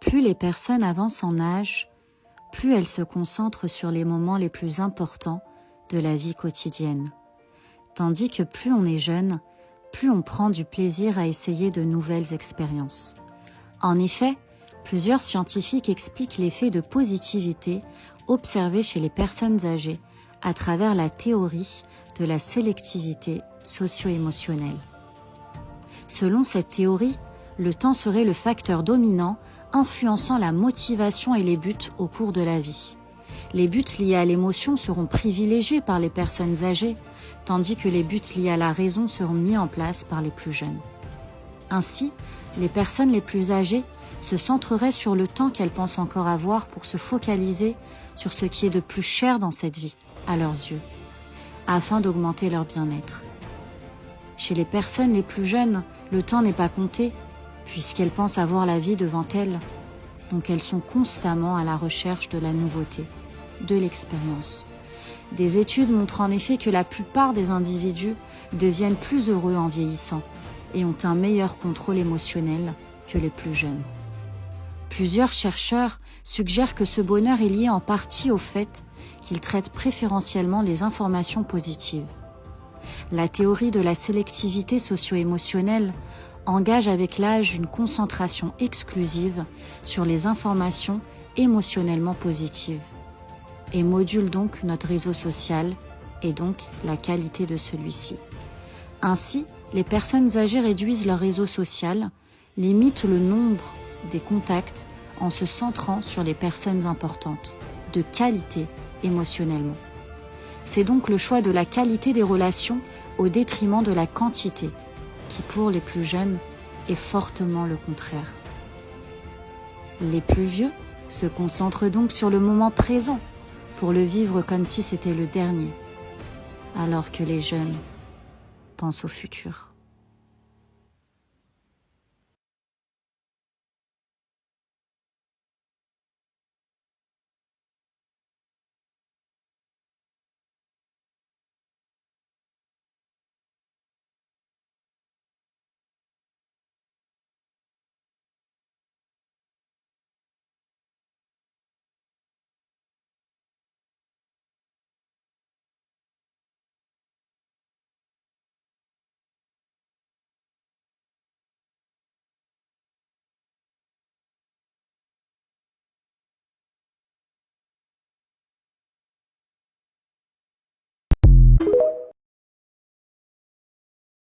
Plus les personnes avancent en âge, plus elles se concentrent sur les moments les plus importants de la vie quotidienne. Tandis que plus on est jeune, plus on prend du plaisir à essayer de nouvelles expériences. En effet, plusieurs scientifiques expliquent l'effet de positivité observé chez les personnes âgées à travers la théorie de la sélectivité socio-émotionnelle. Selon cette théorie, le temps serait le facteur dominant influençant la motivation et les buts au cours de la vie. Les buts liés à l'émotion seront privilégiés par les personnes âgées, tandis que les buts liés à la raison seront mis en place par les plus jeunes. Ainsi, les personnes les plus âgées se centreraient sur le temps qu'elles pensent encore avoir pour se focaliser sur ce qui est de plus cher dans cette vie, à leurs yeux, afin d'augmenter leur bien-être. Chez les personnes les plus jeunes, le temps n'est pas compté, puisqu'elles pensent avoir la vie devant elles, donc elles sont constamment à la recherche de la nouveauté, de l'expérience. Des études montrent en effet que la plupart des individus deviennent plus heureux en vieillissant et ont un meilleur contrôle émotionnel que les plus jeunes. Plusieurs chercheurs suggèrent que ce bonheur est lié en partie au fait qu'ils traitent préférentiellement les informations positives. La théorie de la sélectivité socio-émotionnelle engage avec l'âge une concentration exclusive sur les informations émotionnellement positives et module donc notre réseau social et donc la qualité de celui-ci. Ainsi, les personnes âgées réduisent leur réseau social, limitent le nombre des contacts en se centrant sur les personnes importantes, de qualité émotionnellement. C'est donc le choix de la qualité des relations au détriment de la quantité, qui pour les plus jeunes est fortement le contraire. Les plus vieux se concentrent donc sur le moment présent pour le vivre comme si c'était le dernier, alors que les jeunes pensent au futur.